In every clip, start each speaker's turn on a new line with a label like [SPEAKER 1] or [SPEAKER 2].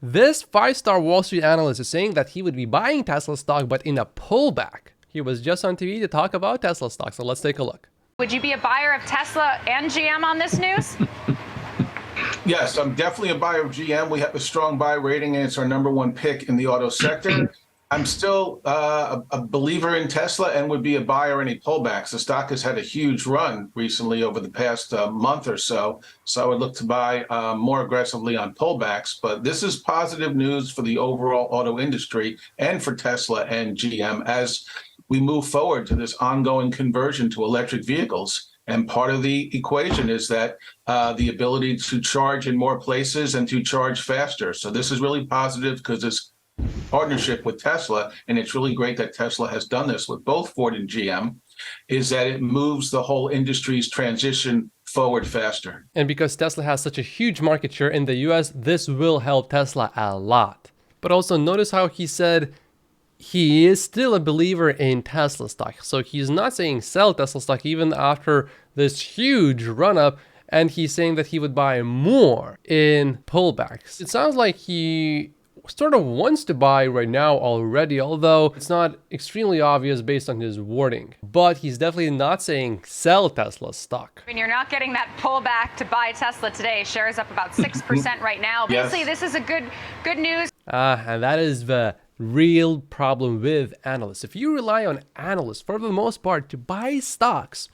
[SPEAKER 1] This five-star Wall Street analyst is saying that he would be buying Tesla stock, but in a pullback. He was just on TV to talk about Tesla stock, so let's take a look.
[SPEAKER 2] Would you be a buyer of Tesla and GM on this news?
[SPEAKER 3] Yes, I'm definitely a buyer of GM. We have a strong buy rating, and it's our number one pick in the auto sector. I'm still a believer in Tesla and would be a buyer any pullbacks. The stock has had a huge run recently over the past month or so. So I would look to buy more aggressively on pullbacks. But this is positive news for the overall auto industry and for Tesla and GM as we move forward to this ongoing conversion to electric vehicles. And part of the equation is that the ability to charge in more places and to charge faster. So this is really positive because it's partnership with Tesla, and it's really great that Tesla has done this with both Ford and GM, is that it moves the whole industry's transition forward faster.
[SPEAKER 1] And because Tesla has such a huge market share in the US, this will help Tesla a lot. But also notice how he said he is still a believer in Tesla stock. So he's not saying sell Tesla stock even after this huge run up, and he's saying that he would buy more in pullbacks. It sounds like he sort of wants to buy right now already, although it's not extremely obvious based on his wording. But he's definitely not saying sell Tesla stock.
[SPEAKER 2] I mean, you're not getting that pullback to buy Tesla today. Shares up about 6% right now. Basically,
[SPEAKER 3] Yes.
[SPEAKER 2] this is a good news.
[SPEAKER 1] And that is the real problem with analysts. If you rely on analysts for the most part to buy stocks,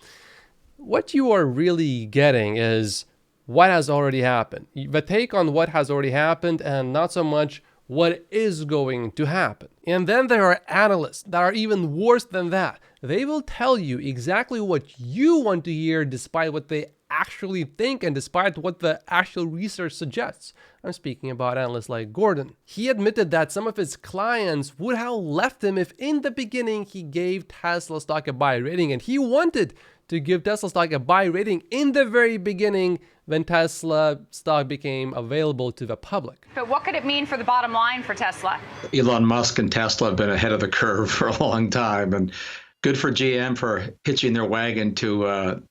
[SPEAKER 1] what you are really getting is what has already happened. The take on what has already happened and not so much what is going to happen. And then there are analysts that are even worse than that. They will tell you exactly what you want to hear despite what they actually think and despite what the actual research suggests. I'm speaking about analysts like Gordon. He admitted that some of his clients would have left him if in the beginning he gave Tesla stock a buy rating, and he wanted to give Tesla stock a buy rating in the very beginning when Tesla stock became available to the public.
[SPEAKER 2] But what could it mean for the bottom line for Tesla?
[SPEAKER 4] Elon Musk and Tesla have been ahead of the curve for a long time, and good for GM for hitching their wagon to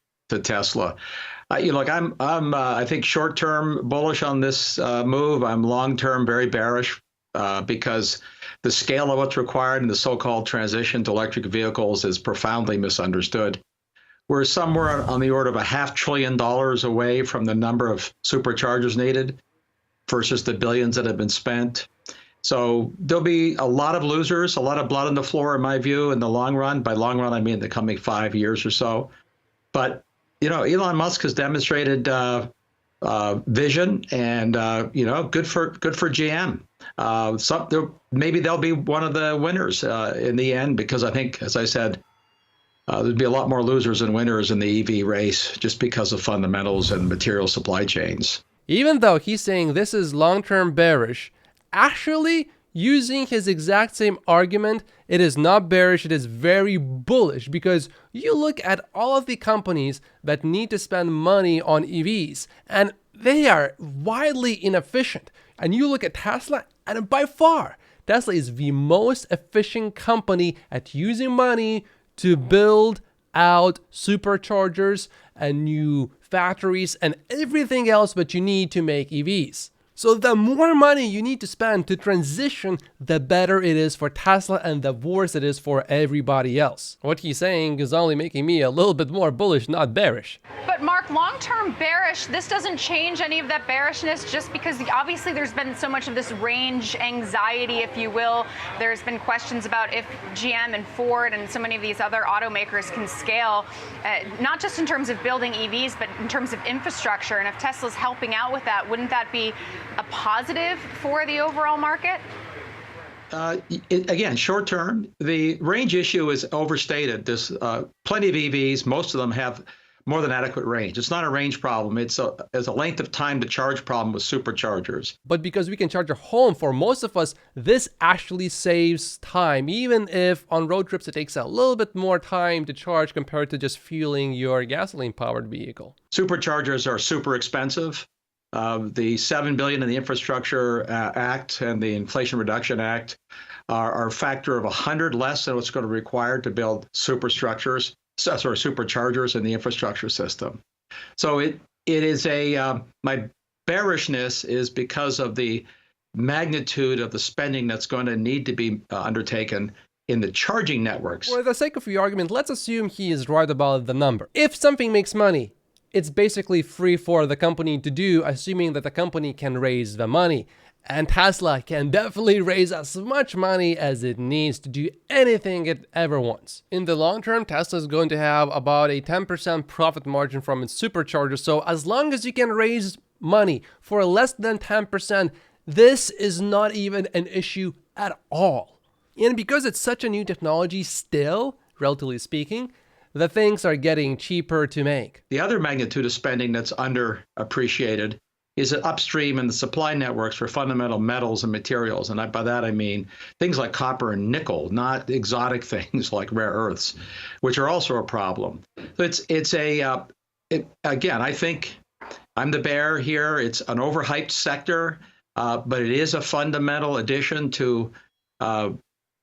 [SPEAKER 4] Tesla. Look, I think short-term bullish on this move. I'm long-term very bearish because the scale of what's required in the so-called transition to electric vehicles is profoundly misunderstood. We're somewhere on the order of $500 billion away from the number of superchargers needed versus the billions that have been spent. So there'll be a lot of losers, a lot of blood on the floor, in my view, in the long run. By long run, I mean the coming 5 years or so. But, Elon Musk has demonstrated vision and, good for GM. Maybe they'll be one of the winners in the end, because I think, as I said, there'd be a lot more losers than winners in the EV race just because of fundamentals and material supply chains.
[SPEAKER 1] Even though he's saying this is long-term bearish, actually using his exact same argument, it is not bearish, it is very bullish, because you look at all of the companies that need to spend money on EVs and they are wildly inefficient. And you look at Tesla, and by far, Tesla is the most efficient company at using money to build out superchargers and new factories and everything else that you need to make EVs. So the more money you need to spend to transition, the better it is for Tesla and the worse it is for everybody else. What he's saying is only making me a little bit more bullish, not bearish.
[SPEAKER 2] But Mark, long-term bearish, this doesn't change any of that bearishness just because obviously there's been so much of this range anxiety, if you will. There's been questions about if GM and Ford and so many of these other automakers can scale, not just in terms of building EVs, but in terms of infrastructure. And if Tesla's helping out with that, wouldn't that be a positive for the overall market?
[SPEAKER 4] Again, short term, the range issue is overstated. There's plenty of EVs. Most of them have more than adequate range. It's not a range problem. It's a length of time to charge problem with superchargers.
[SPEAKER 1] But because we can charge our home, for most of us, this actually saves time. Even if on road trips it takes a little bit more time to charge compared to just fueling your gasoline-powered vehicle.
[SPEAKER 4] Superchargers are super expensive. The $7 billion in the Infrastructure Act and the Inflation Reduction Act are a factor of 100 less than what's going to be required to build superchargers in the infrastructure system. So it is my bearishness is because of the magnitude of the spending that's going to need to be undertaken in the charging networks.
[SPEAKER 1] For the sake of the argument, let's assume he is right about the number. If something makes money, it's basically free for the company to do, assuming that the company can raise the money. And Tesla can definitely raise as much money as it needs to do anything it ever wants. In the long term, Tesla is going to have about a 10% profit margin from its superchargers. So as long as you can raise money for less than 10%, this is not even an issue at all. And because it's such a new technology still, relatively speaking, the things are getting cheaper to make.
[SPEAKER 4] The other magnitude of spending that's underappreciated is that upstream in the supply networks for fundamental metals and materials. And by that, I mean things like copper and nickel, not exotic things like rare earths, which are also a problem. So again, I think I'm the bear here. It's an overhyped sector, but it is a fundamental addition to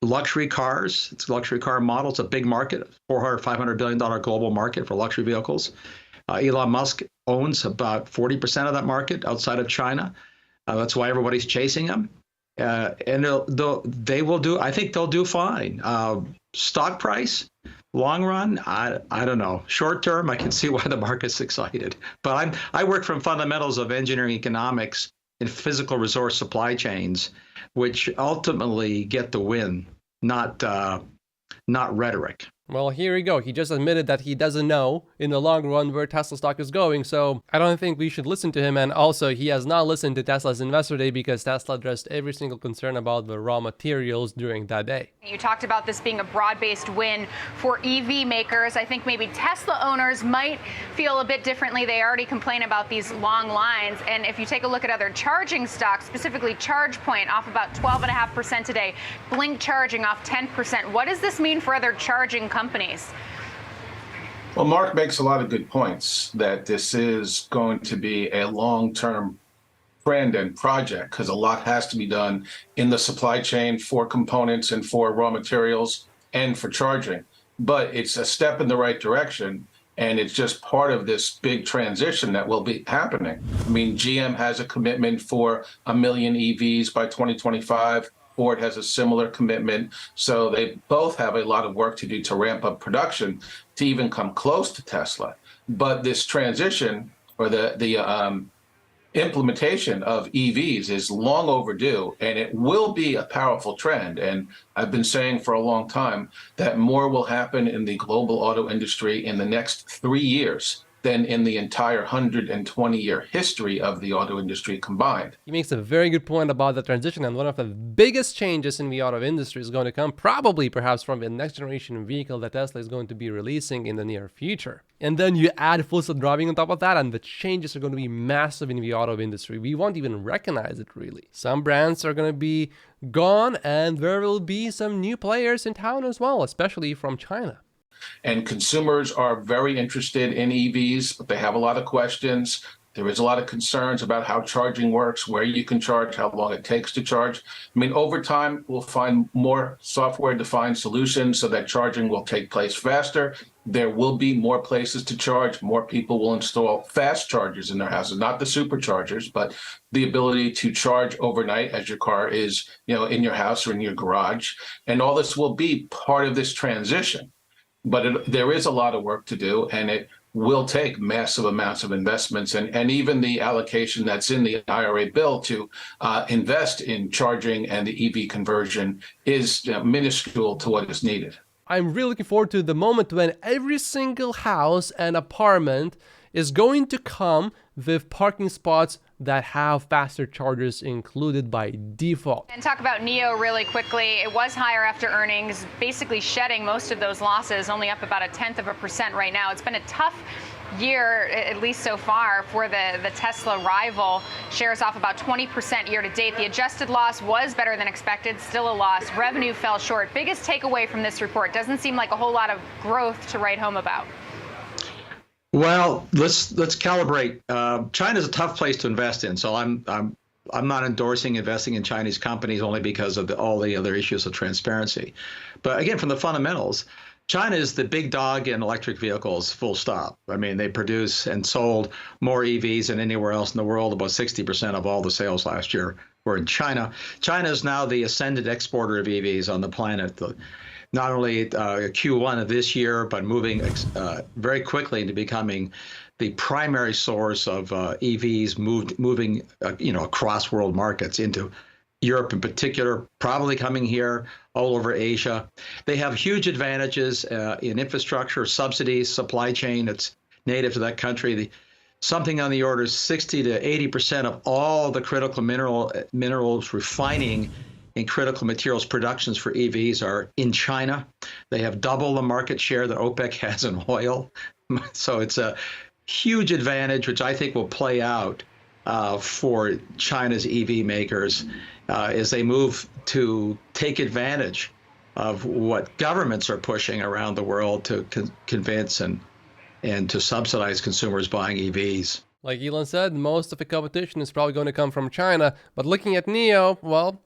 [SPEAKER 4] luxury cars. It's a luxury car model. It's a big market, $400-500 billion global market for luxury vehicles. Elon Musk owns about 40% of that market outside of China. That's why everybody's chasing him. And they will do, I think they'll do fine. Stock price, long run, I don't know. Short term, I can see why the market's excited. But I work from fundamentals of engineering economics and physical resource supply chains, which ultimately get the win, not rhetoric.
[SPEAKER 1] Well, here we go. He just admitted that he doesn't know in the long run where Tesla stock is going. So I don't think we should listen to him. And also, he has not listened to Tesla's Investor Day because Tesla addressed every single concern about the raw materials during that day.
[SPEAKER 2] You talked about this being a broad-based win for EV makers. I think maybe Tesla owners might feel a bit differently. They already complain about these long lines. And if you take a look at other charging stocks, specifically ChargePoint off about 12.5% today, Blink Charging off 10%. What does this mean for other charging companies?
[SPEAKER 3] Well, Mark makes a lot of good points that this is going to be a long-term trend and project because a lot has to be done in the supply chain for components and for raw materials and for charging. But it's a step in the right direction, and it's just part of this big transition that will be happening. I mean, GM has a commitment for 1 million EVs by 2025. Ford has a similar commitment. So they both have a lot of work to do to ramp up production to even come close to Tesla. But this transition or the implementation of EVs is long overdue, and it will be a powerful trend. And I've been saying for a long time that more will happen in the global auto industry in the next 3 years than in the entire 120-year history of the auto industry combined.
[SPEAKER 1] He makes a very good point about the transition, and one of the biggest changes in the auto industry is going to come probably perhaps from the next generation vehicle that Tesla is going to be releasing in the near future. And then you add full self-driving on top of that, and the changes are going to be massive in the auto industry. We won't even recognize it really. Some brands are going to be gone, and there will be some new players in town as well, especially from China.
[SPEAKER 3] And consumers are very interested in EVs, but they have a lot of questions. There is a lot of concerns about how charging works, where you can charge, how long it takes to charge. I mean, over time, we'll find more software-defined solutions so that charging will take place faster. There will be more places to charge. More people will install fast chargers in their houses, not the superchargers, but the ability to charge overnight as your car is, in your house or in your garage. And all this will be part of this transition. But there is a lot of work to do, and it will take massive amounts of investments, and even the allocation that's in the IRA bill to invest in charging and the EV conversion is minuscule to what is needed.
[SPEAKER 1] I'm really looking forward to the moment when every single house and apartment is going to come with parking spots that have faster chargers included by default.
[SPEAKER 2] And talk about NIO really quickly. It was higher after earnings, basically shedding most of those losses, only up about 0.1% right now. It's been a tough year, at least so far, for the Tesla rival. Shares off about 20% year to date. The adjusted loss was better than expected, still a loss. Revenue fell short. Biggest takeaway from this report, doesn't seem like a whole lot of growth to write home about.
[SPEAKER 4] Well, let's calibrate. China's a tough place to invest in, so I'm not endorsing investing in Chinese companies only because of all the other issues of transparency. But again, from the fundamentals, China is the big dog in electric vehicles, full stop. I mean, they produce and sold more EVs than anywhere else in the world. About 60% of all the sales last year or in China. China is now the ascendant exporter of EVs on the planet. Not only Q1 of this year, but moving very quickly into becoming the primary source of EVs moving across world markets into Europe in particular, probably coming here, all over Asia. They have huge advantages in infrastructure, subsidies, supply chain. It's native to that country. Something on the order of 60 to 80% of all the critical minerals refining and critical materials productions for EVs are in China. They have double the market share that OPEC has in oil. So it's a huge advantage, which I think will play out for China's EV makers as they move to take advantage of what governments are pushing around the world to convince and to subsidize consumers buying EVs.
[SPEAKER 1] Like Elon said, most of the competition is probably going to come from China. But looking at NIO, well,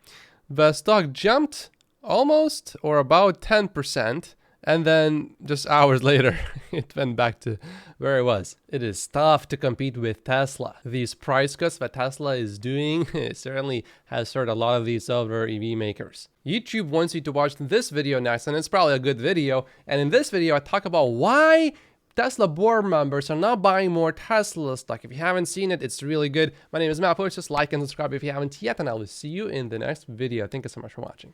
[SPEAKER 1] the stock jumped almost or about 10%. And then just hours later, it went back to where it was. It is tough to compete with Tesla. These price cuts that Tesla is doing it certainly has hurt a lot of these other EV makers. YouTube wants you to watch this video next, and it's probably a good video. And in this video, I talk about why Tesla board members are not buying more Tesla stock. If you haven't seen it, it's really good. My name is Matt. Please just like and subscribe if you haven't yet, and I will see you in the next video. Thank you so much for watching.